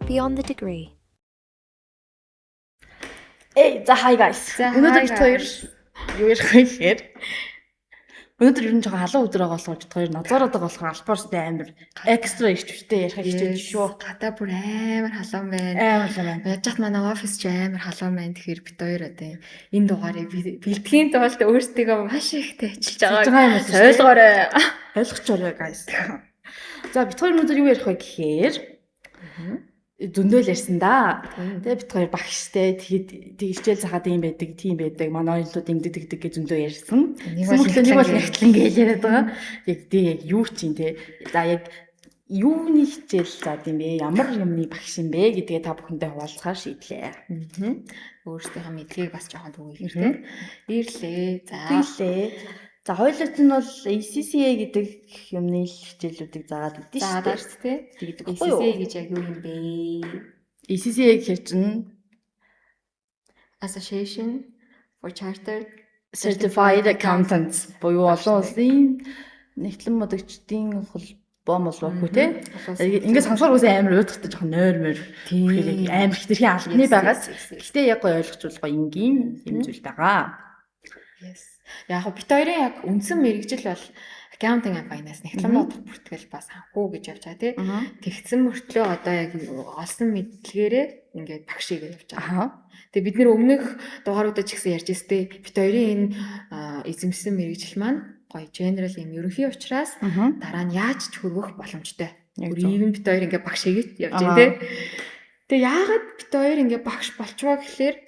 beyond the degree. Hey, hi guys. Өнөөдөр бид хоёр юу ярих вэ гэхээр өнөөдөр ер нь жоохон халуун өдөр байгаа болохоор бид хоёр назараад байгаа болохоор албаарстай амар экстра ичвчтэй ярих хичээж шүү. Гадаа бүр амар халуун байна. Амар халуун байна. Яаж ч манай офис ч амар халуун байна. Тэгэхээр бид хоёр одоо энэ дугаарыг бэлтгэхийн тулд өөрсдөө маш ихтэй ажиллаж байгаа юм ойлгоорой. Ойлгочоорой guys. За бид хоёр өнөөдөр юу ярих вэ гэхээр зөндөл ярьсан да. Тэгээ бид хоёр багштай тэгэхэд хичээл захаад юм байдаг, тийм байдаг. Манай ойлууд ингэдэг гэж зөндөө ярьсан. Нэг бол нэгтлэн гэж яриад байгаа. Яг яг юу ч юм те. За яг юуны хичээл заад юм бэ? Ямар юмны багш юм бэ гэдгээ та бүхэндээ хуваалцахаар шийдлээ. Өөрсдийнхөө мэдлэгийг бас жоохон түгээх хэрэгтэй. Ирлээ. За хоёулаа нь бол ECCA гэдэг юмны хичээлүүдийг заагаад өгдөө шүү дээ. Тэгээд ECCA гэж яг юу юм бэ? ECCA гэхэр чинь Association for Chartered Certified Accountants буюу олон улсын нэгтлэн модогчдын холбоо молбоогүй те. Ингээд сонсохоор үгүй амар уудахтай жоохон нойрмор. Тэгэхээр амар хитрхийн албаны байгаад. Гэхдээ яг гой ойлгочулгаа энгийн юм зүйл байгаа. Yes. Яг бит хоёрын яг үндсэн мэрэгжил бол accounting and finance нэгтлэн бодох бүртгэл бас санхүү гэж явж байгаа тий. Тэгсэн мөртлөө одоо яг олсон мэдлэгээрээ ингээд багшийг явж байгаа. Тэгээ бид нэр өмнөх дугааруудад ч гэсэн ярьж өстэй бит хоёрын энэ эзэмсэн мэрэгжил маань гоё general юм ерөнхий учраас дараа нь яаж ч хөрвөх боломжтой. Even бит хоёр ингээд багшийг явж байгаа тий. Тэгээ яагаад бит хоёр ингээд багш болчваа гэхэлэр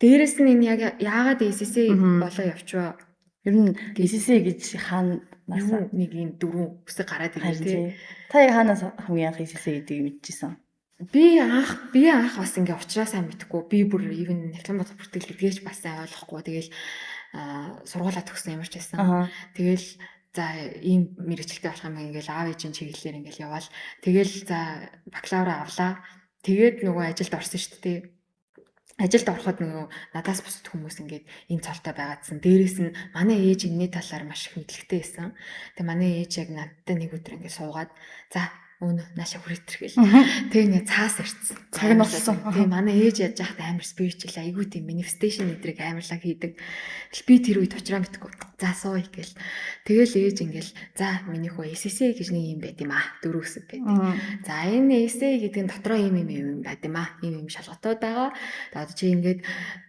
дээрэс нь энэ яг яагаад ECCA болоо явчваа? Ер нь ECCA гэж хаана нэг юм дөрвөн үсэг гараад ирээ тий. Та яг хаанаас хамгийн анх ECCA гэдгийг мэдчихсэн? Би анх бас ингээ ухраасаа мэдхгүй. Би бүр even нэгтлэн бодох бүртгэл гэдгээч бас сайн ойлгохгүй. Тэгэл сургуулаа төгссөн ямар ч байсан. Тэгэл за ийм мэрэгчлээ болох юм ингээл аав ээжийн чиглэлээр ингээл яваал. Тэгэл за бакалавра авлаа. Тэгээд нөгөө ажилд орсон шүү дээ. Ажилд ороход нөгөө надаас бусад хүмүүс ингээд энэ цолтой байгаадсан. Дээрээс нь манай ээж энэний талаар маш их мэдлэгтэй байсан. Тэгээ манай ээж яг надтай нэг өдөр ингээд суугаад за өнөө нааша хүрэтэрхэл. Тэгээ нэг цаас ирсэн. Цаг нь болсон. Тэгээ манай ээж яаж яхад амар spiritual айгуу тийм manifestation эдрийг амарлаг хийдэг. Би тэр үед уучраа мэдгүй. За сууя гэл. Тэгэл ээж ингээл за миний хөө SSA гэж нэг юм байт юм аа. Дөрөв хэсэг байдаг. За энэ SSA гэдэг нь дотроо юм байт юм аа. Ийм шалгалтууд байгаа. Одоо чи ингээд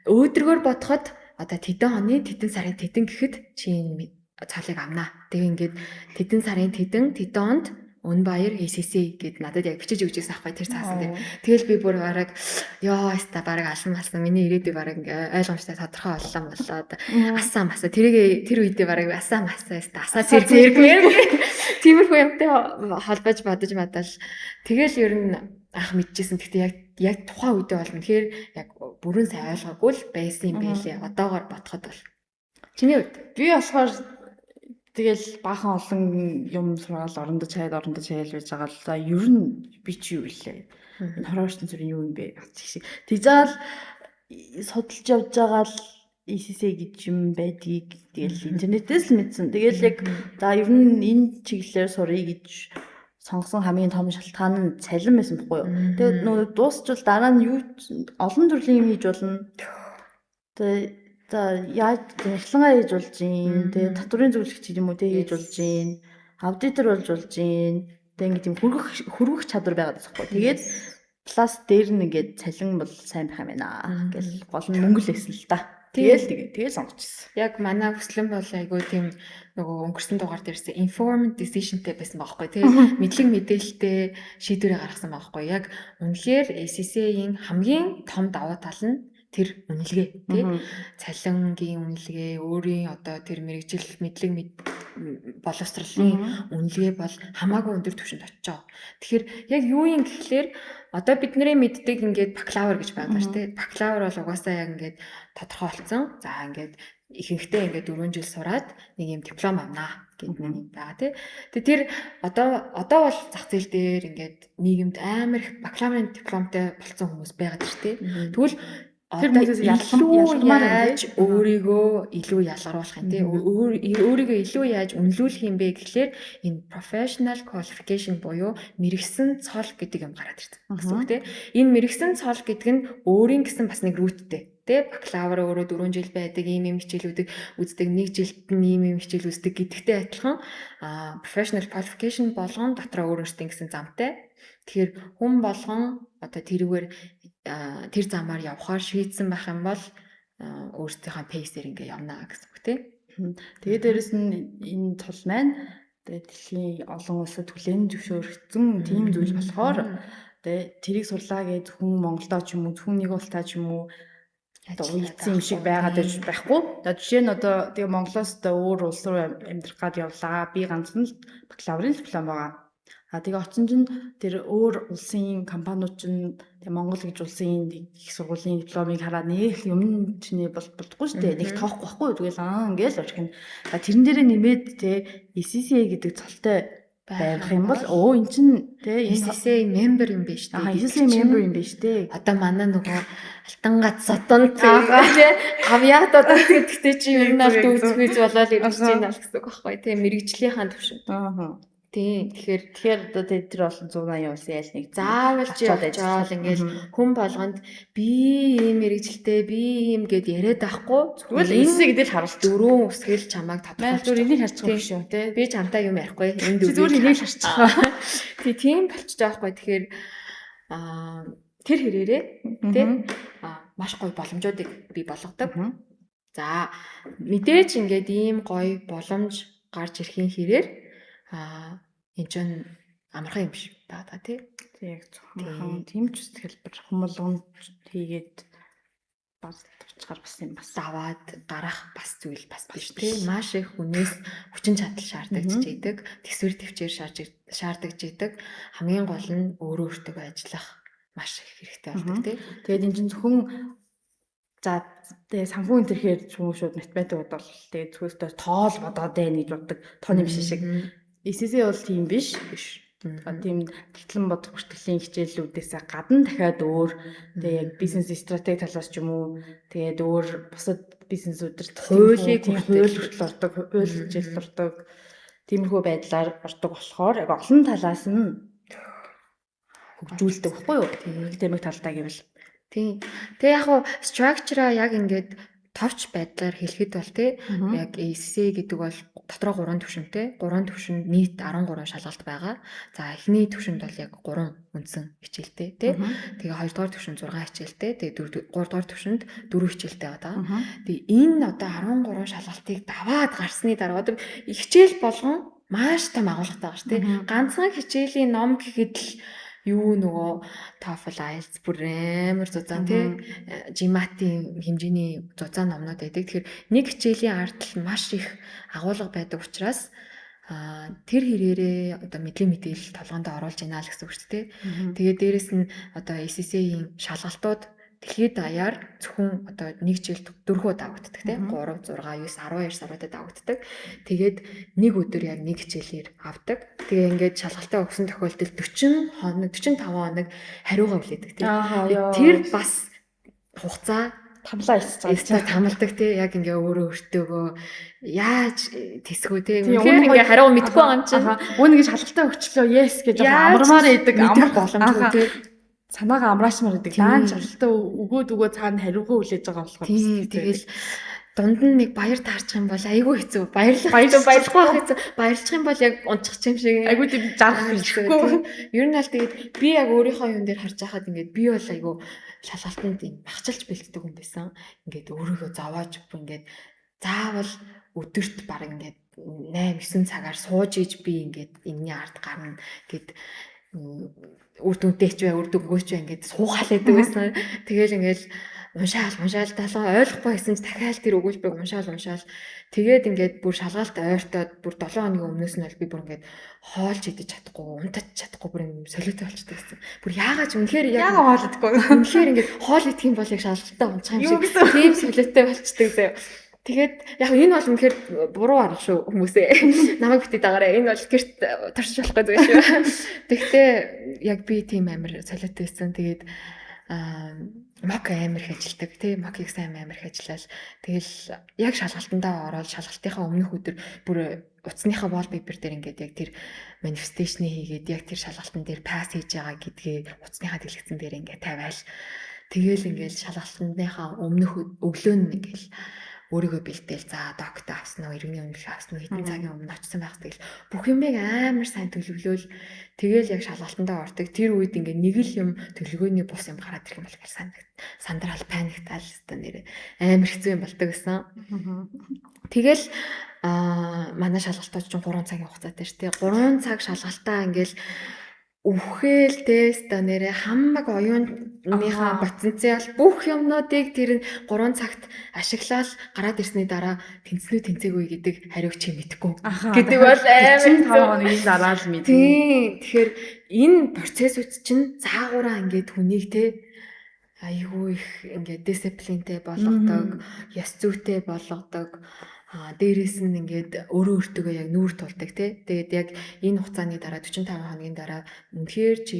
өөдрөгөр бодоход одоо тэдэн хоны тэдэн сарын тэдэн гэхэд чи энэ цалыг авнаа. Тэгээ ингээд тэдэн сарын тэдэн онд өн баяр SSA гэд надад яг бичиж өгч байсан ахгүй тэр цаасан дээр. Тэгэл би бүр бараг ёо яста бараг алсан малсан миний ирээдүй бараг ойлгомжтой тодорхой боллоо болоод асаа маса тэр үедээ бараг асаа маса яста асаа зэрэг тиймэрхүү юмтай холбож бодож мадаал тэгэл ер нь анх мэдчихсэн. Гэхдээ яг тухайн үедээ бол үнэхээр яг бүрэн сайн ойлгоогүй л байсан юм байлээ. Одоогоор бодоход бол чиний үед би болохоор тэгэл баахан олон юм сургаал орондоо чаял байж байгаа л да. Ер нь би чи юу илээ. Энэ хороочтын зүрийн юу юм бэ? Тэгжаал судалж явж байгаа л ECCA гэж юм байдгийг тэгэл интернетээс л мэдсэн. Тэгэл яг за ер нь энэ чиглэлээр сурыг гэж сонгосон хамгийн том шалтгаан нь цалин байсан байхгүй юу? Тэгээд нөгөө дуусчвал дараа нь юу олон төрлийн юм хийж болно. Тэгээд за яаж эхлэнгаа хийж болж гин тэгээ татврын зөвлөгч юм уу тэ хийж болж гин аудитор болж гин тэгээ ингэ тийм хөрвөх чадвар байгаад байгаа байхгүй. Тэгээд плюс дээр нь ингээд цалин бол сайн байх юм байна гэл гол нь мөнгө л гэсэн л та. Тэгэл сонгочихсон. Яг манай хүслэн бол айгуу тийм нөгөө өнгөрсөн дугаар дээрээс informed decisionтэй байсан байхгүй тий. Мэдлэг мэдээлэлтэй шийдвэрээ гаргасан байхгүй. Яг үнэхээр SSA-ийн хамгийн том давуу тал нь тэр үнэлгээ тий цалингийн үнэлгээ өөрийн одоо тэр мэрэгжил мэдлэг боловсролын үнэлгээ бол хамаагүй өндөр түвшинд очиж байгаа. Тэгэхээр яг юу юм гэхлээр одоо бидний мэддэг ингээд бакалавр гэж байгаа шүү дээ. Бакалавр бол угаасаа яг ингээд тодорхой болсон. За ингээд ихэнхдээ ингээд 4 жил сураад нэг юм диплом авнаа гэдэг нэг юм байгаа тий. Тэгээ тэр одоо бол зах зээл дээр ингээд нийгэмд амар их бакалаврын дипломтой болсон хүмүүс байгаад шүү дээ. Тэгвэл Тэр мөрөөс ялгамаар яаж өөрийгөө илүү ялгаруулах юм тий өөрийгөө илүү яаж үнэлүүлэх юм бэ гэхлээр энэ professional qualification буюу мэрэгсэн цол гэдэг юм гараад ирдэг гэсэн үг тий энэ мэрэгсэн цол гэдэг нь өөрийн гэсэн бас нэг руттэй тий бакалавр өөрөө 4 жил байдаг ийм хичээлүүдийг үздэг 1 жилд нь ийм хичээл үздэг гэдэгтэй адилхан professional qualification болгон дотроо өөрөөсөө гэсэн замтай тэгэхээр хүн болгон одоо тэрүүгээр тэр замаар явхаар шийдсэн байх юм бол өөрсдийнхөө пейсээр ингээ явна гэсэн үг тий. Тэгээд дээрэс нь энэ цол маань тэгээд дэлхийн олон улсад хүлээн зөвшөөрөгдсөн тийм зүйл болохоор тэгээд тэрийг сурлаа гэж зөвхөн Монголдоо ч юм уу зөвхөн нэг улстай ч юм уу одоо үйлцэн юм шиг байгаад байхгүй. Тэгээд жишээ нь одоо тэгээ Монголоос одоо өөр улс руу амьдрах гад явлаа. Би ганцхан л бакалаврын диплом байгаа. Тэгээ очсон чинь тэр өөр улсын компаниуд чинь тэгээ Монгол гэж улсын их сургуулийн дипломыг хараад нэг юм чиний болдохгүй шүү дээ. Нэг тоохгүй байхгүй. Тэгэл ингээл орчих нь. Тэрэн дээрээ нэмээд те SCCA гэдэг цолтой байх юм бол эн чинь те SCCA member юм биш үү? SCCA member юм биш үү? Одоо манай нөгөө алтангат содон те авьяатод гэдэгтэй чи ер нь аль дүүцгүйз болоод ирж байна л гэсэн үг байхгүй те мэрэгжлийнхаа төвшөнд. Тийм. Тэгэхээр одоо тэр болсон 180 улсын ял нэг заавал ч яачаал ингээл хүн болгонд би ийм мэрэгжилтэй би ийм гэд яриад байхгүй зүгээр энэ гэдэл харуулж дөрөв үсгэл чамайг тодорхойлж зүгээр энийг харчих биш шүү тий би чамтай юм ярихгүй энэ дөрөв зүгээр энийг харчих. Тийм болчих жоох байхгүй тэгэхээр тэр хэрээрээ тий маш гоё боломжуудыг бий болгодог. За мэдээж ингээд ийм гоё боломж гарч ирэхин хэрээр энэ ч амархан юм биш та тий. Яг зөвхөн тийм ч хэлбэр хүмүүлгонд хийгээд баздавчгаар бас юм бас аваад гарах бас зүйл бас биш тий. Маш их хүнээс хүчин чадал шаардагдж идэг, төсвөр төвчээр шаардагдж идэг. Хамгийн гол нь өөрөө өөртөө ажиллах маш их хэрэгтэй болдог тий. Тэгээд энэ чинь зөвхөн за тэгээ санхүү энэ төрхээр шууд математик бодвол тэгээ зөвхөстөө тоол бодоод байна гэж боддог тооны биш шиг. SCCA бол тийм биш. Тийм татлан бодох бүртгэлийн хичээлүүдээс гадна дахиад өөр тэгээ яг бизнес стратеги талаас ч юм уу тэгээд өөр бусад бизнес удирдах хуулийг хууль хүртэл ордог, хууль хичээл ордог. Тиймэрхүү байдлаар ордог болохоор яг олон талаас нь хөгжүүлдэг байхгүй юу? Академик талдаа гэвэл. Тийм. Тэгээ яг хуу structure-а яг ингээд товч байдлаар хэлэхэд бол тий яг SCCA гэдэг бол дотроо 3 төвшөнтэй. 3 төвшөнд нийт 13 шалгалт байгаа. За эхний төвшөнд бол яг 3 үндсэн хичээлтэй тий. Тэгээ 2 дугаар төвшөнд 6 хичээлтэй. Тэгээ 3 дугаар төвшөнд 4 хичээлтэй байгаа. Тэгээ энэ одоо 13 шалгалтыг даваад гарсны дараа одоо хичээл болгон маш том агуулгатай байгаа ш тий. Ганцхан хичээлийн ном гэхэд л юу нөгөө TOEFL IELTS бүр амар зузаан тий GMAT-ийн хэмжээний зузаан номнууд байдаг. Тэгэхээр нэг хичээлийн ард л маш их агуулга байдаг учраас тэр хэрээрээ одоо мэдээлэл толгоонд оруулж ийна л гэсэн үг шүү дээ. Тэгээд дээрэс нь одоо SCCA-ийн шалгалтууд дэлхийд даяар зөвхөн одоо нэг жилд 4 удаа давагддаг тийм 3, 6, 9, 12 саруудад давагддаг. Тэгээд нэг өдөр яг нэг хичээлээр авдаг. Тэгээ ингээд шалгалтаа өгсөн тохиолдолд 40 хоног 45 хоног хариугаа хүлээдэг тийм. Тэр бас хугацаа тамлаа тамалдаг тий яг ингээ өөрөө өөртөөгөө яаж тэсгүү тий үнэхээр ингээ хариу мэдгүй байгаа юм чинь өөний гэж шалгалтаа өгчлөө yes гэж амармаар идэг амар боломжгүй тий санаагаа амраашмаар идэг даан шалгалтаа өгөөд цаана хариугаа хүлээж байгаа болохоор тий тэгэл дунд нь нэг баяр таарчих юм бол айгүй хэцүү баярлахгүй хэцүү баярлчих юм бол яг унцчих юм шиг айгүй тийм жаргах хэрэггүй ер нь аль тэгээд би яг өөрийнхөө юм дээр харж байхад ингээд би бол айгүй шалгалтанд юм багчилж бэлддэг хүн байсан. Ингээд өөрийгөө зовоож ингээд заавал өдөрт баг ингээд 8-9 цагаар сууж иж би ингээд энэний ард гарна гэд үр дүнтэйч бай үр дүнгөөч бай ингээд суугаал байдаг байсан. Тэгэл ингээд уншаал талаа ойлгохгүй байсан ч дахиад тэр өгүүлбэрийг уншаал тэгээд ингээд бүр шалгаалт ойртоод бүр 7 хоногийн өмнөөс нь бол би бүр ингээд хоолж идэж чадахгүй унтаж чадахгүй бүр юм солиотой болчихдог гэсэн. Бүр яагаад ч үнэхээр яг хоолддаггүй. Үнэхээр ингээд хоол идэх юм бол яг шалгалтаа унчих юм шиг тийм солиотой болчихдог заяа. Тэгээд яг энэ бол үнэхээр буруу арга шүү хүмүүсээ. Намайг битээ дагаараа энэ бол гэрт тарч болохгүй зүйл шүү. Тэгтээ яг би тийм амар солиотой байсан. Тэгээд мок амар их ажилдаг тий мокийг сайн амар их ажиллаад тэгэл яг шалгалтандаа ороод шалгалтынхаа өмнөх өдөр бүр утасныхаа wallpaper дээр ингээд яг тэр манифесташн хийгээд яг тэр шалгалтан дээр пасс хийж байгаа гэдгээ утасныхаа дэлгэцэн дээр ингээд тавиал тэгэл ингээд шалгалтынхаа өмнөх өглөө нь ингээд өөрийгөө бэлдээл за доктор авсан уу иргэний өмнөх авсан уу хэдэн цагийн өмнө очсон байх тэгэл бүх юмыг амар сайн төлөвлөөл тэгэл яг шалгалтандаа ордог тэр үед ингээд нэг л юм төлөвлөгөөний бус юм гараад ирэх юм бол сандрал паниктал өстө нэр амар хэцүү юм болдог гэсэн. Тэгэл манай шалгалтууд чинь 3 цагийн хугацаатай шүү дээ 3 цаг шалгалтаа ингээд үхэл тест нэрэ хамаг оюуныхаа потенциал бүх юмнуудыг тэр 3 цагт ашиглаад гараад ирсний дараа тэнцэнүү тэнцээгүй гэдэг хариуг чи мэдэхгүй гэдэг бол амар 5 хоногийн дараа л мэднэ. Тийм тэгэхээр энэ процессууд чинь заагаараа ингээд хүнийг те айгүй их ингээд дисциплинтэй болгодог, ёс зүйтэй болгодог. Дээрээс нь ингээд өөрөө өөртөө яг нүүр тулдаг тий. Тэгээд яг энэ хугацааны дараа 45 хоногийн дараа үнэхээр чи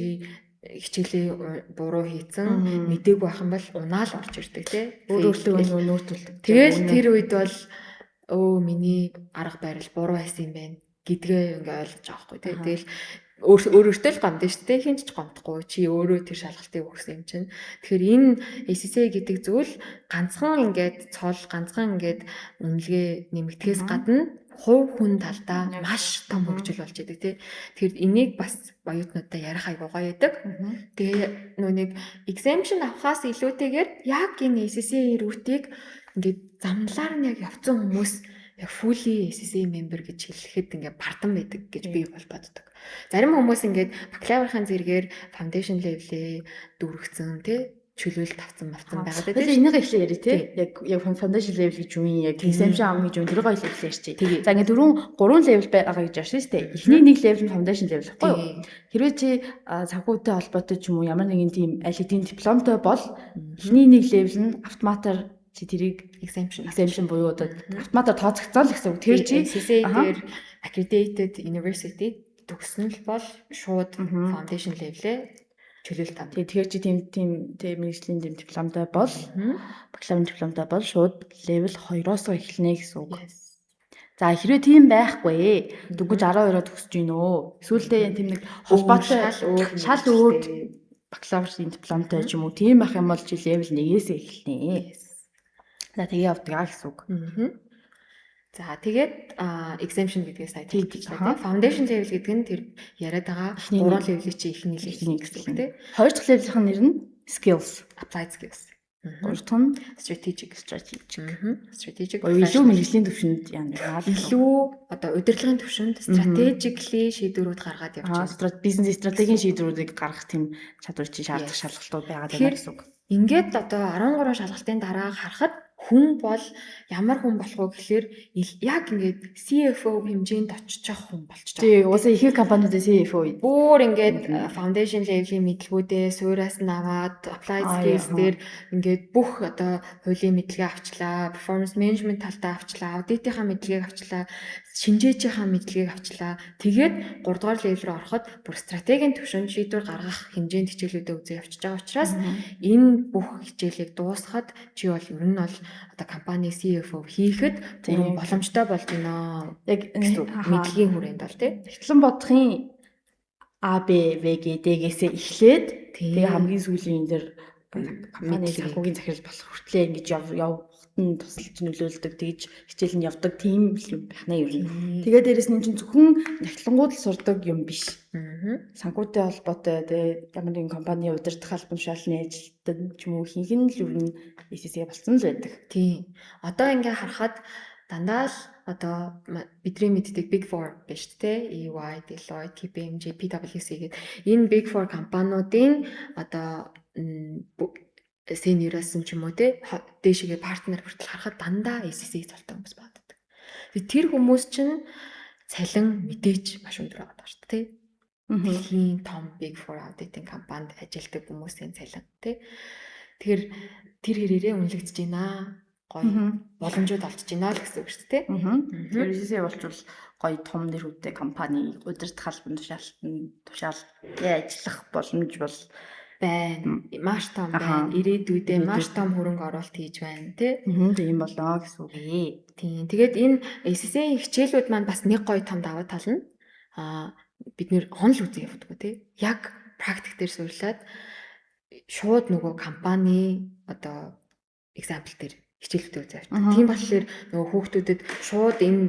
хичээлээ буруу хийцэн мдэггүй байх юм бол унаал орж ирдэг тий. Өөртөө нүүр тулдаг. Тэгэл тэр үед бол миний арга барил буруу байсан юм байна гэдгээ ингээд ойлгож байгаа хгүй тий. Тэгэл өөртөө л гомдсон шүү дээ. Хинч ч гомдохгүй. Чи өөрөө тэр шалгалтыг өгсөн юм чинь. Тэгэхээр энэ SSA гэдэг зүйл ганцхан ингээд цол, ганцхан ингээд үнэлгээ нэмэгдэхээс гадна хувь хүн талдаа маш том хөгжил болж идэг тий. Тэгэхээр энийг бас оюутнуудаа ярих айгуу гоё байдаг. Тэгээ нүг exemption авахаас илүүтэйгээр яг энэ SSA рүүтийг ингээд замналаар нь яг явцсан хүмүүс яг fully SSA member гэж хэлэхэд ингээд бардам байдаг гэж би бол боддог. Зарим хүмүүс ингээд бакалаврын зэрэгээр foundation level-ээ дүүргэсэн тий чөлөөлөлт авсан байгаад байдаг. Тэгэхээр энийг ихлэ яри тий. Яг foundation level гэж юу юм яг exemption авах гэж юу тэр гоё хэлсэн ярьчих. За ингээд 3 level байгаа гэж ярьсан шүү дээ. Эхний нэг level нь foundation level байхгүй юу? Хэрвээ чи санхүүтэй холбоотой ч юм уу ямар нэгэн тийм аль хэдийн дипломтой бол эхний нэг level нь автоматар чи тэрийг exemption буюу одоо автоматар тооцогдсон л гэсэн үг. Тэр чи SSA дээр accredited university төгсөн л бол шууд foundation level-ээ чөлөөлт авна. Тэгэхээр чи тийм мэргэжлийн дипломтой бол бакалаврын дипломтой бол шууд level 2-оос эхэлнэ гэсэн үг. За хэрвээ тийм байхгүй дүгэж 12-оо төгсөж гинөө. Эсвэл тийм нэг холбоотой шал өөр бакалаврын дипломтой ч юм уу тийм байх юм бол чи level 1-ээс эхэлнэ. За тэгээ явдаг гэсэн үг. За тэгээд exemption гэдгээ сая хэлчихлээ. Foundation level гэдэг нь тэр яриад байгаа 3 level-ийг чи ихний level гэсэн үг тий. Хоёр дахь level-ийн нэр нь skills, applied skills. Гурав дахь нь strategic. Илүү мэргэжлийн төвшөнд яана. Илүү одоо удирдлагын төвшөнд strategically шийдвэрүүд гаргаад явж байгаа. Бизнес стратегийн шийдвэрүүдийг гаргах тийм чадвар чи шаардах шалгалтууд байгаад байна гэсэн үг. Ингээд одоо 13 шалгалтын дараа харахад хүн бол ямар хүн болох вэ гэхээр яг ингээд CFO хэмжээнд очиж явах хүн болчих. Тий, уусаа их компаниудын CFO. Бүр ингээд foundation level-ийн мэдлгүүдээ суураас нь аваад applied skills дээр ингээд бүх одоо хуулийн мэдлэгээ авчлаа, performance management талдаа авчлаа, аудитынхаа мэдлэгийг авчлаа, шинжээчийнхаа мэдлэгийг авчлаа. Тэгээд 3 дугаар level руу ороход бүр стратегийн түвшинд шийдвэр гаргах хэмжээнд хичээлүүдээ үзээ явчихж байгаа учраас энэ бүх хичээлийг дуусгаад чи бол ер нь бол одоо компани CFO хийхэд боломжтой болж байна. Яг мэдлэгийн хүрээнд бол тий. Эхлэн бодохын А, Б, В, Г, Д-гээс эхлээд тэгээ хамгийн сүүлийн энэ дэр компани санхүүгийн захирал болох хүртлээр ингэж явахад нь тусалж нөлөөлдөг тэгж хичээл нь явдаг тийм юм байна ер нь. Тэгээ дээрэс нь чинь зөвхөн нахлангууд л сурдаг юм биш. Санхүүтэй холбоотой тэгээ ямар нэгэн компани удирдах албан тушаалны ажилтан ч юм уу хийх нь л ер нь SSA болсон л байдаг. Тийм. Одоо ингээ харахад дандаа л одоо бидний мэддэг Big 4 биш үү? EY, Deloitte, KPMG, PwC гэдэг энэ Big 4 компаниудын одоо senior-аас ч юм уу те дээшгээ партнер хүртэл харахад дандаа SSA золтой хүмүүс байдаг. Тэр хүмүүс чинь цалин мэдээж маш өндөр байгаа даа шүү дээ. Дэлхийн том Big 4 аудитинг компанид ажилладаг хүмүүсийн цалин тий. Тэгэхээр тэр хэрээрээ үнэлэгдэж байна. Гоё боломжууд олж байна л гэсэн үг шүү дээ. Тэр SSA болчвол гоё том нэрүүдтэй компани удирдах албан тушаалд ажиллах боломж бол байна. Маш том байна. Ирээдүйдээ маш том хөрөнгө оруулалт хийж байна, тий? Тийм болоо гэсэн үг ээ. Тийм. Тэгээд энэ SSA хичээлүүд маань бас нэг гоё том даваа тал нь бид нэр онл үзэн явдаггүй тий. Яг практик дээр суйрлаад шууд нөгөө компани одоо example дээр хичээлүүдээ үзээ явдаг. Тийм болохоор нөгөө хүүхдүүдэд шууд энэ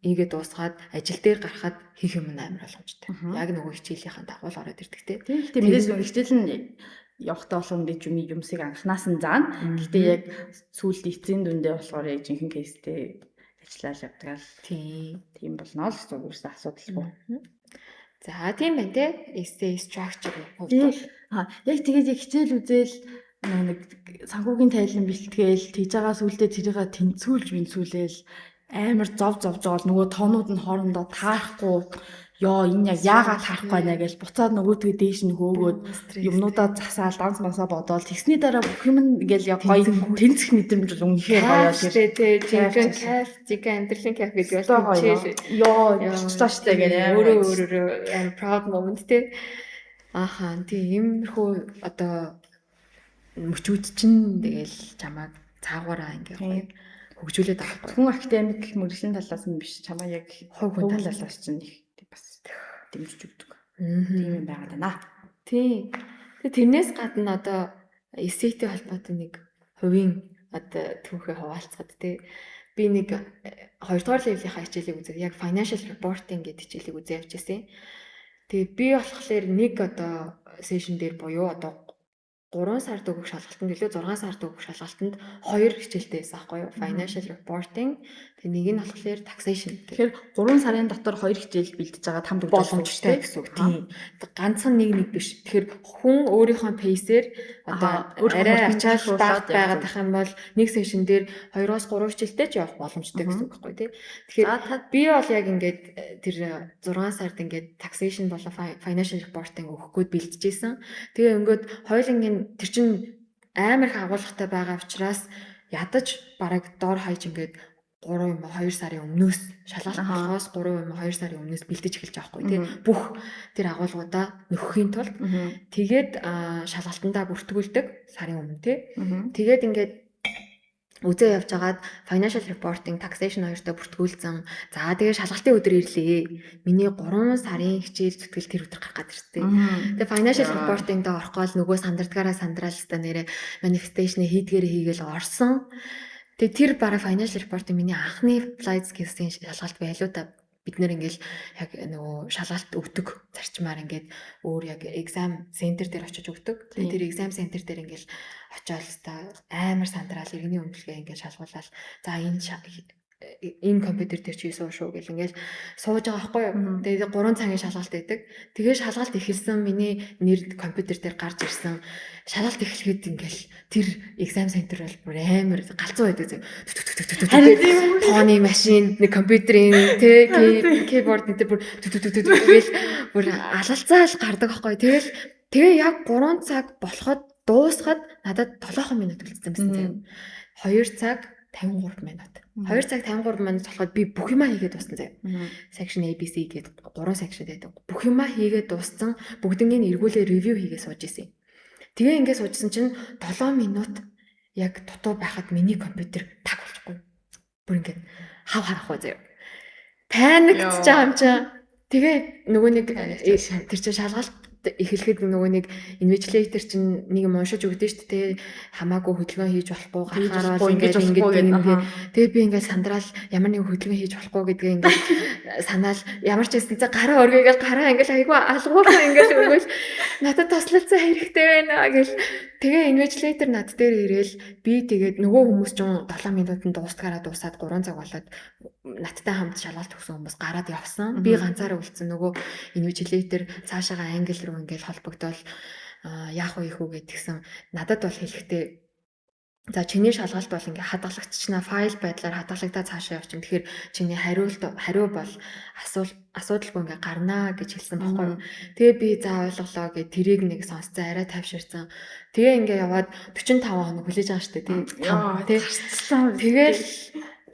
ийгээ дуусгаад ажил дээр гарахад хийх юм амар боломжтой. Яг нөгөө хичээлийнхэн дагуу л ороод ирдэг тий. Тийм мэдээж нөгөө хичээл нь явахтаа болохоор мэдээж юмсыг анханаас нь заана. Гэхдээ яг сүүлд эцсийн дүндээ болохоор яг жинхэнэ кейстэй ажиллаад явдаг л тийм болно л гэсэн үг ерөөсөө асуудалгүй. За тийм байна те. Essay structure хувьд. Яг тэгээд яг хичээл үзэл нэг санхүүгийн тайлан бэлтгээл тэгж байгаа сүултээ тэрийг тэнцүүлээл амар зов жоол нөгөө тоонууд нь хоорондоо таарахгүй энэ яг яагаад таарахгүй байна гэж буцаад нөгөөдгөө дээш нь хөөгөөд юмнуудаа засаал данс масаа бодоол тэгсний дараа бүх юм ингээл яг гоё тэнцэх мэдрэмж үнэхээр гоё жинхэнэ кайф амьдралын кайф гэдэг бол болчихлоо штэ гэх өөрөө амар proud moment те. Тийм иймэрхүү одоо мөчүүд чинь тэгэл чамайг цаагаараа ингээ гоё хөгжүүлээд авахгүй. Хүн академик мөрөглөлийн талаас нь биш чамаа яг хувь хүн талаас чинь их бас дэмжиж өгдөг. Тийм юм байгаад байна. Тийм. Тэрнээс гадна одоо эссейтэй холбоотой нэг хувийн одоо түүхээ хуваалцахад тий би нэг 2 дугаар левлийн хичээлийг үзээд яг financial reporting гэдэг хичээлийг үзээ явчихсан. Тэгээ би болохоор нэг одоо сешн дээр буюу одоо 3 сард өгөх шалгалтанд илүү 6 сард өгөх шалгалтанд 2 хичээлтэй байсан байхгүй юу? Financial reporting. Тэгээ нэг нь болохоор taxation. Тэгэхээр 3 сарын дотор 2 хичээл бэлдэж байгаа тамд боломжтой гэсэн үг тийм. Ганцхан нэг биш. Тэгэхээр хүн өөрийнхөө пейсээр одоо арай ачааллаад байгаад байх юм бол нэг сешн дээр 2-3 хичээлтэй ч явах боломжтой гэсэн үг байхгүй тий. Тэгэхээр би бол яг ингээд тэр 6 сард ингээд taxation болон financial reporting өгөхгүйд бэлдэжсэн. Тэгээ ингээд хоёулангийн тэр чин амар их агуулгатай байгаа учраас ядаж бараг доор хаяж ингээд 3 юм 2 сарын өмнөөс шалгалт болохоос 3 юм 2 сарын өмнөөс бэлдэж эхэлж байгаа хгүй тий. Бүх тэр агуулгуудаа нөхөхийн тулд тэгээд шалгалтандаа бүртгүүлдэг сарын өмнө тий. Тэгээд ингээд үзээ явж хагаад financial reporting taxation хоёртой бүртгүүлсэн. За тэгээд шалгалтын өдөр ирлээ. Миний 3 сарын хичээл зүтгэл тэр өдөр гаргаад ирсэн. Тэгээд financial reporting дээр орохгоо нөгөө сандардгаараа сандраал хэвээр нэрэ manifestation хийдгээрээ хийгээл орсон. Тэгээд тэр бараг financial reporting миний анхны flight skills-ийн шалгалт байлуу та бид нэр ингээл яг нөгөө шалгалт өгдөг зарчмаар ингээд өөр яг exam center дээр очиж өгдөг. Тэгээд тэр exam center дээр ингээл очиод та амар сандраал иргэний өмчлөгээ ингээд шалгуулаад за энэ компьютер дээр чи суу шүү гэл ингээл сууж байгаа байхгүй юу. Тэгээд 3 цагийн шалгалт байдаг. Тэгээд шалгалт эхэлсэн миний нэр компьютер дээр гарч ирсэн. Шалгалт эхлэхэд ингээл тэр exam center бол бүр амар галзуу байдаг. Тооны машин, нэг компьютерийн keyboard нэтер бүр гэл бүр алалцаал гардаг байхгүй. Тэгээ яг 3 цаг болоход дуусахад надад 7 минут үлдсэн байсан. 2 цаг 53 минут. 2 цаг 53 минут болоход би бүх юмаа хийгээд дууссан заяа. Section ABC гэдэг 3 section байдаг. Бүх юмаа хийгээд дууссан. Бүгднийг эргүүлээ review хийгээ сууж исэн. Тэгээ ингээд суужсэн чинь 7 минут яг дутуу байхад миний компьютер таг болчихгүй. Бүр ингээд хав харахгүй заяа. Паниктж байгаа юм чинь. Тэгээ нөгөө нэг тэр чинь шалгалт эхлэхэд нөгөө нэг invigilator чинь нэг юм уншиж өгдөө шүү дээ. Хамаагүй хөдөлгөөн хийж болохгүй гарахаар бол ингээд тэгээ би ингээд сандраал ямар нэг хөдөлгөөн хийж болохгүй гэдгээ ингээд санаал ямар ч гэсэн гараа өргөгээл гараа ингээд айгүй алгуурхан ингээд өргөөл надад тослолцоо хэрэгтэй байна гэл тэгээ invigilator над дээр ирээл би тэгээд нөгөө хүмүүс ч 7 минутанд дуустгаараа дуусаад 3 цаг болоод надтай хамт шалгалт өгсөн хүмүүс гараад явсан. Би ганцаараа үлдсэн. Нөгөө invigilator цаашаага англи руу ингээд холбогдоод яах вэ хүү гэдгсэн. Надад бол хэлэхдээ за чиний шалгалт бол ингээ хадгалагчнаа файл байдлаар хадгалагдаад цаашаа явчихна. Тэгэхээр чиний хариу бол асуудалгүй ингээ гарнаа гэж хэлсэн байхгүй юу. Тэгээ би за ойлголоо гэж тэрийг нэг сонсцоо арай тайвширсан. Тэгээ ингээ яваад 45 хоног хүлээж байгаа штэ тий. Тэгэл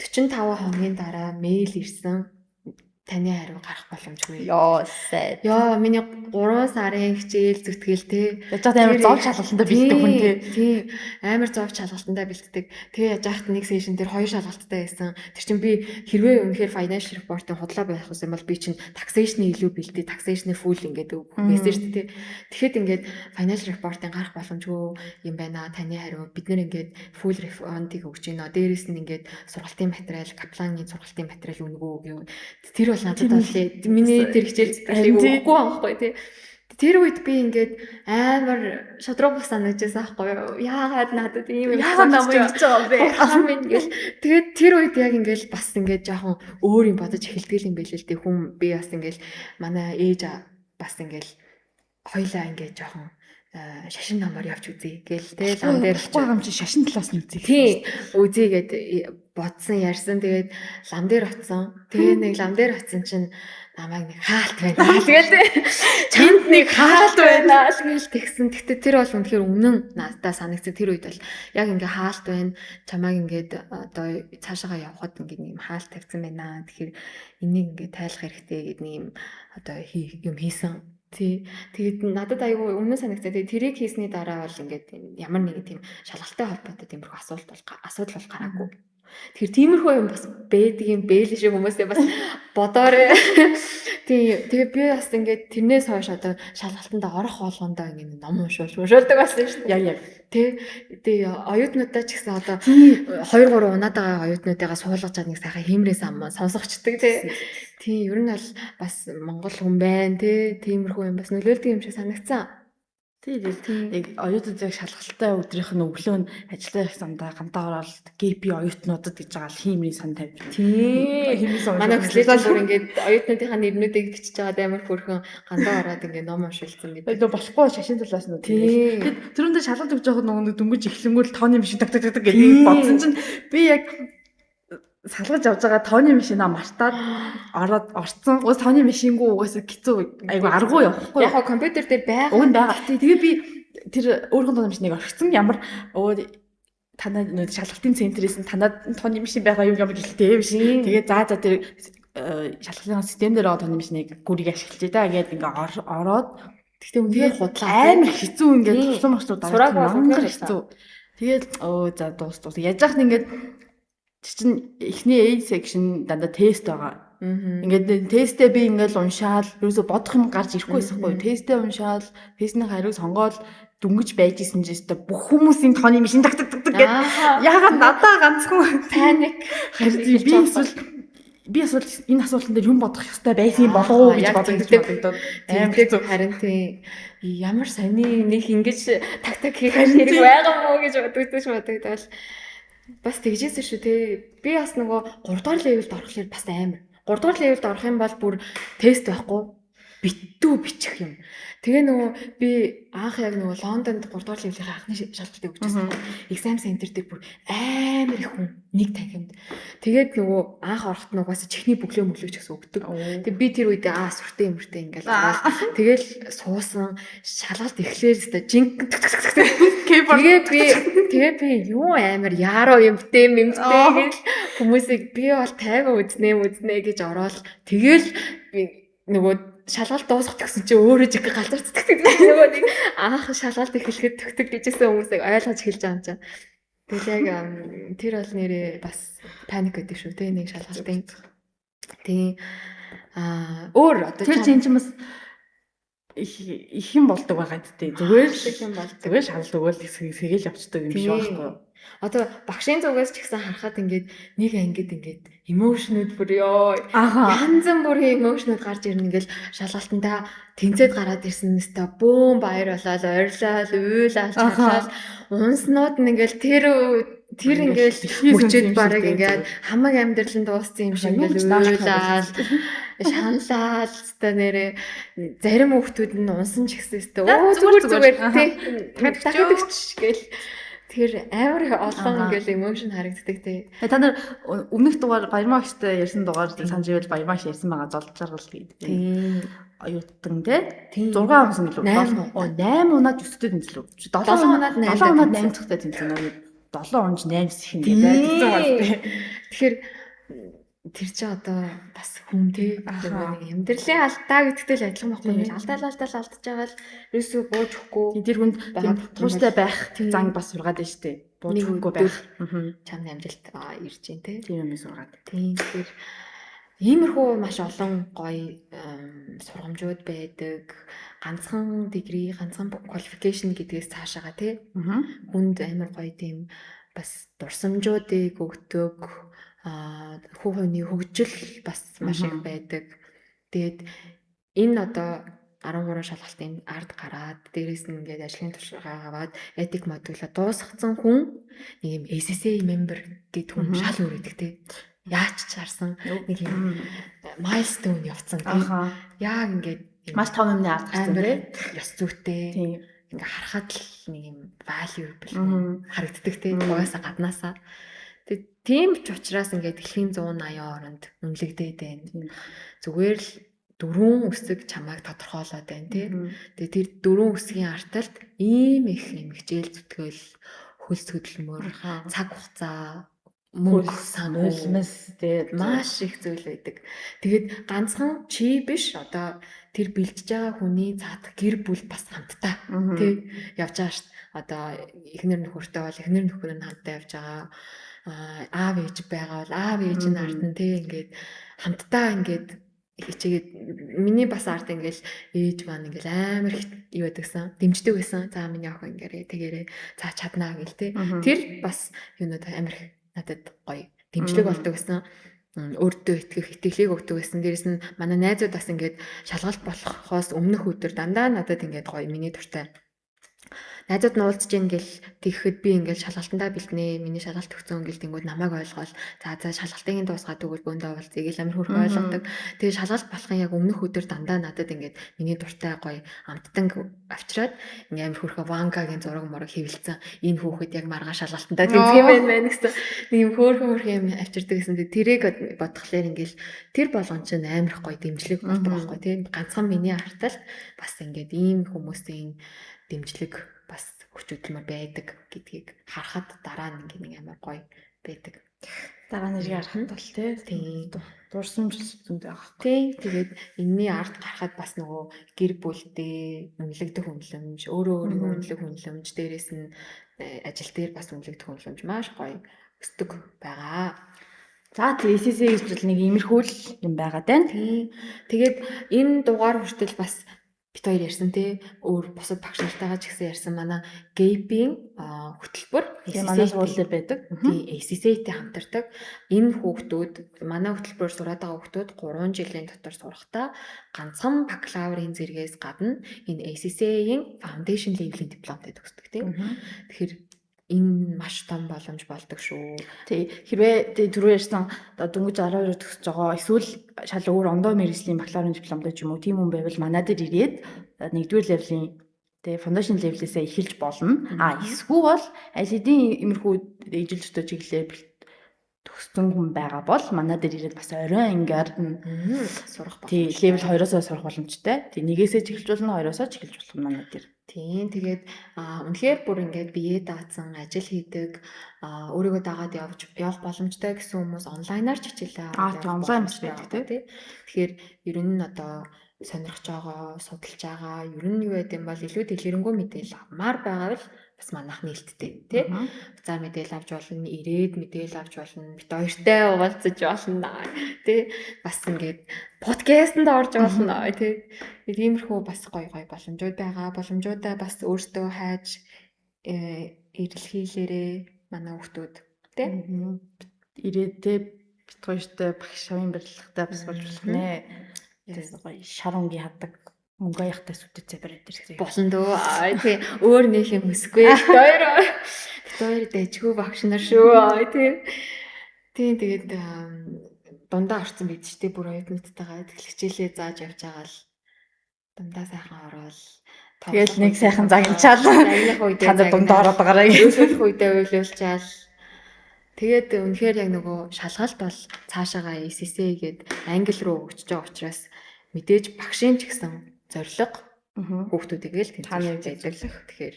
45 хоногийн дараа мэйл ирсэн. таны хариу гарах боломжгүй. Ёо sad. Яа, миний 3 сарын хичээл зүтгэл те. Яаж та амар зов шалгалтандаа бэлддэг хүн те. Тийм. Амар зов шалгалтандаа бэлддэг. Тэгээ яаж яахт нэг сешн дээр 2 шалгалттай байсан. Тэр чинь би хэрвээ үнэхээр financial report-ын худлаа байх юм бол би чинь taxation-ы илүү бэлдээ, taxation-ы full ингээд байсан шүү дээ. Тэгэхэд ингээд financial report-ын гарах боломжгүй юм байна. Таны хариу бид нэр ингээд full refund-ыг өгч гинэ. Дээрээс нь ингээд сургалтын материал, Kaplan-ы сургалтын материал үнгүү гэв. Тэр бол надад бол миний тэр хичээл зүтгэлийг өгөхгүй байхгүй тий. Тэр үед би ингээд амар шодрог санагдчихсан байхгүй юу? Яагаад надад ийм юм намайг хийж байгаа бэ? Ингээл тэгээд тэр үед яг ингээл бас ингээд жоохон өөр юм бодож эхэлдэг юм байл л дээ. Хүн би бас ингээл манай ээж бас ингээл хоёлаа ингээд жоохон шашин намаар явж үзье гээл те лам дээр болохгүй юм чи шашин талаас нь үзье. Тийм үзье гэд бодсон ярьсан. Тэгээд лам дээр очсон. Тэгээ нэг лам дээр очсон чинь намайг нэг хаалт байна. Тэгэл чамд нэг хаалт байна л гээл тэгсэн. Гэтэ тэр бол үнэхээр өмнөн надад санагдсан. Тэр үед бол яг ингээ хаалт байна. Чамайг ингээд одоо цаашаа явхад ингээ нэг юм хаалт тавьсан байна. Тэгэхээр энийг ингээ тайлах хэрэгтэй гэдэг нэг юм одоо юм хийсэн. Тий. Тэгээд надад айгүй өмнө санагцаа. Тэгээд тэрийг хийсний дараа бол ингээд ямар нэг тийм шалгалтай холбоотой тиймэрхүү асуудал бол гараагүй. Тэгэхээр тиймэрхүү юм бас байдаг юм бэл шиг хүмүүсээ бас бодоорой. Тий. Тэгээ би бас ингээд тэрнээс хойш одоо шалгалтанд орох болгондоо ингээд ном уншуулдаг болсон шүү дээ. Яг. Тэгээ оюутнуудаа ч гэсэн одоо 2 3 унаад байгаа оюутнуудыгаа суулгаж чад нэг сайхан хиймрээс ам сонсгочдөг тий. Тий, ер нь бол бас Монгол хүн байна тий. Тиймэрхүү юм бас нөлөөлдөг юм шиг санагцсан. Тий, яг оюутнуудыг шалгалттай өдрийнх нь өглөө нь ажиллаа их замдаа гантаа ороод ГП оюутнуудад гэж байгаа л хиймрийн сан тавьж. Тий. Манай хөслөж бүр ингээд оюутнуудынхаа нэрнүүдийг бичиж байгаа амар хөрхөн гандаа ороод ингээд ном уншилсан гэдэг. Нөө болохгүй шашин талаас нь тий. Тэгэд түрүүндээ шалгалт өгч байгаа нэг дөнгөж эхлэнгүүл тооны машин так гэдэг бодсон чинь би яг салгаж авч байгаа тооны машинаа мартаад орцсон. Уус тооны машингүй угаасаа хэцүү айгу аргуу явахгүй. Яг компьютер дээр байгаа. Уг нь байгаа. Тэгээ би тэр өөрхөн тооны машиныг орчихсон. Ямар танад шалгалтын центрээс нь танад тооны машин байгаа юм гэлтэй биш. Тэгээ за тэр шалгалтын систем дээр тооны машиныг гүрийг ашиглаж да гэдэг ингээ ороод тэгтээ үнээр худлаа амар хэцүү ингээ туслан маршлууд амар хэцүү. Тэгээд за дуус яаж яах нь ингээ чинь эхний A section дандаа тест байгаа. Ингээд тестээ би ингээл уншаал ерөөсө бодох юм гарч ирэхгүй байсахгүй. Тестээ уншаал, тестний хариуг сонгоод дүнгиж байж исэн ч гэсэн бүх хүмүүсийн тооны машин так гэдэг яагаад надаа ганцхан паник би эсвэл энэ асуултан дээр юм бодох ёстой байсан юм болов уу гэж бодогдод амар харин тийм ямар сони нэг ингэж тактик хийх хэрэг байгаа мó гэж бодогдож бас тэгжээсэн шүү те. Би бас нөгөө 3 дугаар левелд орохлоор бас амар. 3 дугаар левелд орох юм бол бүр тест байхгүй. Битүү бичих юм. Тэгээ нөгөө би анх яг нөгөө Лондонд 3 дугаар левлийн анхны шалгалтыг өгчээсэн. Exam center дээр бүр амар их хүн нэг танхимд. Тэгээд нөгөө анх орохт нугаас чихний бөглөө мөглөөч гэсэн өгдөг. Тэгээ би тэр үед сүртэй юмртэй ингээл аваад тэгэл суусан шалгалт эхлээл өстой жинк. Тэгээ би юу амар яаруу юмтэй мэмтэй гэл хүмүүсийг би бол тайван үзнэ гэж ороод тэгэл би нөгөө шалгалт дуусах гэсэн чинь өөрөө жиг галзар цэцдэг нөгөө нэг анх шалгалт эхлэхэд төгтөг гэжсэн хүмүүсийг ойлгож хэлж байгаа юм чинь. Тэгэл яг тэр бол нэрээ бас паник гэдэг шүү те нэг шалгалтын. Тийм өөр одоо тэр чинь бас их юм болдог байгаа гэдэг. Зүгээр шалгалт өгөөл хэсгээл явцдаг юм биш байхгүй. Одоо багшийн зүгээс ч гэсэн харахад ингээд нэг ангид ингээд эмошнүүд бүр ёо янз бүрийн эмошнүүд гарч ирнэ ингээл шалгалтандаа тэнцээд гараад ирсэн нэстэ бөөм баяр болоод ойрлал уйлал чаглал унснууд нь ингээл тэр ингээл мөчөд бараг ингээд хамаг амьдрал нь дууссан юм шиг ингээл уйлал шаналал та нэрэ зарим хүүхдүүд нь унсан ч гэсэн зүгээр тий дахиад гээл тэр амар олон ингээл эмошн харагддаг тий. Та нар өмнөх дугаар Баярмагштай ярьсан дугаар санаж ивэл Баярмагш ярьсан байгаа зол жаргал гэдэг. Тийм. Оюутан тий 6 онсон гэлөө 8 унаад 9-тэй тэнцлүү. 7 унаад 8 дахьтай тэнцэнэ. 7 унж 8 их юм байдаг. Тэгэхээр тэр чи одоо бас хүн тий Ахаа. нэг амьдралын алдаа гэдэгтэй л адилхан байхгүй юм. Алдаж байгаа л ерөөсөө бууж өгөхгүй. Тэр хүнд тийм тууштай байх Тийм. зан бас сургаад байна шүү дээ. Бууж Нэг өгөхгүй өдөр байх. Аа. чамд амжилт ирж дээ тий. Тийм юм сургаад. Тийм тэгэхээр иймэрхүү маш олон гоё сургамжууд байдаг. Ганцхан degree, ганцхан qualification гэдгээс цаашаага тий. Аа. Хүнд амар гоё тийм бас дурсамжуудыг өгдөг хүүхний хөгжил бас маш их байдаг. Тэгээд энэ одоо 13 шалгалтын ард гараад дээрээс нь ингээд ажлын туршлагаа аваад этик модулаа дуусгацсан хүн нэг юм SSA member гэдэг хүн шал өрөөдөг тий. Яаж ч харсан нэг юм milestone явцсан тий. Яг ингээд маш том юмны ард гарсан тий. Ёс зүйтэй. Тийм. Ингээ харахад л нэг юм valuable харагддаг тий. Угаасаа гаднаасаа. Тийм ч учраас ингээд дэлхийн 180 оронд үнэлэгдээд байна. Зүгээр л 4 үсэг чамайг тодорхойлоод байна тий. Тэгээ тэр 4 үсгийн арталт ийм их юм хичээл зүтгэл хөлс хөдөлмөр цаг хугацаа мөнгө сануулмас тий маш их зүйл байдаг. Тэгээд ганцхан чи биш одоо тэр бэлдэж байгаа хүний цаадах гэр бүл бас хамтдаа тий явж байгаа шүү дээ. Одоо эхнэр нөхөртэй бол эхнэр нөхөр нь хамтдаа явж байгаа. Аав ээж байгаа бол аав ээж нь ард нь тий ингээд хамтдаа ингээд хичээгээд миний бас ард ингээл ээж маань ингээл амар их юу байдагсан дэмждэг байсан. За миний охин ингээрээ тэгээрээ цаа чаднаа гэл тий. Тэр бас юунууд амар их надад гоё дэмжлэг болдог байсан. Өөртөө итгэх итгэлийг өгдөг байсан. Дээрэс нь манай найзууд бас ингээд шалгалт болохоос өмнөх өдөр дандаа надад ингээд гоё миний дуртай найзууд нь уулзж ингээл тэгэхэд би ингээл шалгалтандаа бэлднэ. Миний шалгалт өгсөн ингээл тэнгууд намайг ойлгоол. За шалгалтыг дуусгаад тэгвэл бөөндөө уулзъя гэл амар хөрхөө ойлгодог. Тэгээ шалгалт болохын яг өмнөх өдөр дандаа надад ингээд миний дуртай гоё амттан авчираад ингээ амар хөрхөө вангагийн зураг мураг хэвлэлцэн. Энэ хүүхэд яг маргааш шалгалтандаа тэнцэх юм байна гэсэн. Нэг юм хөрхөө юм авчирдаг гэсэн. Тэрийг бодглохлоор ингээл тэр болгон чинь амар их гоё дэмжлэг болдог байхгүй тийм. Ганцхан миний хартал бас ингээд ийм хүмүүсийн дэмжлэг бас хүч хөдөлмөр байдаг гэдгийг харахад дараа нь ингээ амар гоё байдаг. Дараа нь харахад бол тийм дурсамж зүйтэй байгаа. Тийм тэгээд энэний ард гарахад бас нөгөө гэр бүлдээ үнэлэгдэх үнэлэмж, өөрөө үнэлэх үнэлэмж, дээрээс нь ажил дээр бас үнэлэгдэх үнэлэмж маш гоё өсдөг байгаа. За TCC гэж бол нэг иймэрхүү л юм байгаа даа. Тийм. Тэгээд энэ дугаар хүртэл бас бит хоёр ярьсан тий өөр бусад багш нартайгаа ч гэсэн ярьсан манай гейпийн хөтөлбөр манай сургуулиуд байдаг. Тий ACC-тэй хамтардаг. Энэ хүүхдүүд манай хөтөлбөрөөр сураад байгаа хүүхдүүд 3 жилийн дотор сурахдаа ганцхан бакалаврын зэрэгээс гадна энэ ACC-ийн foundation level-ийн дипломтой төгсдөг тий. Тэгэхээр энэ маш том боломж болдог шүү. Тий хэрвээ түрүү ярьсан дөнгөж 12-оор төгсөж байгаа эсвэл шал өөр ондоо мэргэжлийн бакалаврын дипломтой ч юм уу тийм хүн байвал манай дээр ирээд 1-р левлийн тий foundation level-ээсээ эхэлж болно. Эсвэл аль хэдийн имерхүү ижил төстэй чиглэлээр төгссөн хүн байгаа бол манай дээр ирээд бас оройн ангаар сурах боломжтой. Тий level 2-оос сурах боломжтой. Тий 1-ээсээ чиглэж болно, 2-оосоо чиглэж болно манай дээр. Тийм тэгээд үнэхээр бүр ингээд бие даацсан ажил хийдэг өөрийгөө дагаад явах боломжтой гэсэн хүмүүс онлайнаар ч хичээлээ онлайн бас байдаг тий. Тэгэхээр ер нь одоо сонирхож байгаа, судалж байгаа, ер нь юу байд юм бол илүү дэлгэрэнгүй мэдээлэл авмаар байгаад л бас манайх нээлттэй тий. За мэдээлэл авч болно, ирээд мэдээлэл авч болно, бит хоёртай уулзаж болно тий. Бас ингээд подкастэнд орж болно тий. Иймэрхүү бас гоё боломжууд байгаа. Боломжуудаа бас өөртөө хайж эрэлхийлээрээ манай хүүхдүүд тий. Ирээд тий бит хоёртой багш шавын барилгатай бас болж болох нэ. Гоё шарангийн хадаг мөнгө яхтай сүтэцээ бариад ирсэн. Болно дөө. Тий өөр нэг юм өсгүй. Бит хоёр дэжгүй багш нар шүү. Тий тэгээд дундаа орсон бид ч тий бүр оюутнуудтайгаа хичээлээ зааж явж байгаа л дундаа сайхан ороод тэгэл нэг сайхан загнчаал ханаа дундаа ороод байгаарай өсөх үедээ уйлуулчаал тэгээд үнэхээр яг нөгөө шалгалт бол цаашаага ACC гээд англи руу өгч байгаа учраас мэдээж багшийн ч гэсэн зорилго хүүхдүүдийг л тэнцвэртэй байдаг. Тэгэхээр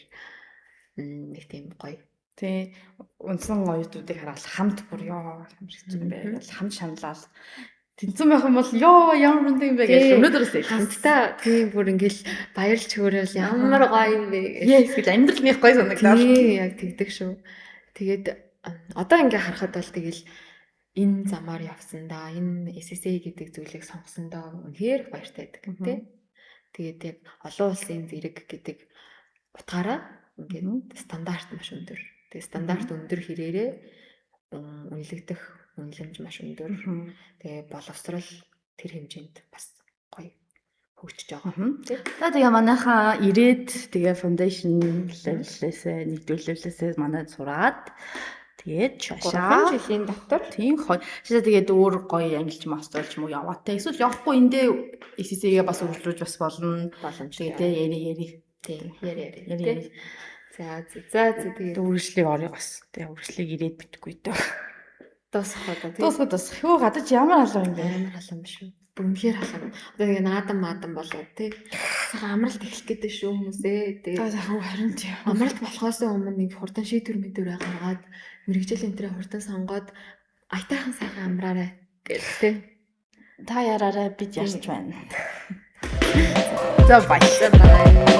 нэг тийм гоё Тий. Унсан оюутнуудыг хараад хамт бүр ёо ямар хэцүү юм бэ гэж хамт шаналал. Тэнцэн байх юм бол ёо ямар үнэтэй юм бэ гэж өнөөдрөөс хамтдаа тийм бүр ингээл баярлж хөөрөөл ямар гоё юм бэ гэж. Yes гэж амьдрал нэг гоё санагдаад. Тийм яг тэгдэг шүү. Тэгээд одоо ингээ харахад бол тэгэл энэ замаар явсан да. Энэ SSA гэдэг зүйлийг сонгосондоо үнэхээр баяртай байдаг тий. Тэгээд яг олон улсын зэрэг гэдэг утгаараа ингээд стандарт маш өндөр. Тэгээд стандарт өндөр хэрээрээ үнэлэгдэх үнэлэмж маш өндөр. Тэгээ боловсрал тэр хэмжээнд бас гоё хөгжиж байгаа. За тэгээ манайхаа ирээд тэгээ foundation level-ээсээ нэгдүгээр манайд сураад тэгээд 3 жилийн дотор тийм тэгээд өөр гоё ангилж мастер ч юм уу яваатай. Эсвэл явахгүй эндээ SSA-гээ бас өргөлж бас болно. Тэгээд яри. Тийм яри. За тэгээд үргэлжлэх орё бас. Тэгээд үргэлжлэх ирээд битгүй дөө. Дуусах. Хөө гадаж ямар халуун юм бэ? Амар халуун шүү. Бүр үнэхээр халуун. Одоо тэгээ наадам болоо тий. Сайхан амралт эхлэх гэдэг шүү хүмүүсээ. Тэгээ сайхан харин тий. Амралт болохоос өмнө нэг хурдан шийдвэр гаргаад мэрэгжил энтрээ хурдан сонгоод аятайхан сайхан амраарай гэж тий. Та яраарай бид ярьж байна. За баярлалаа.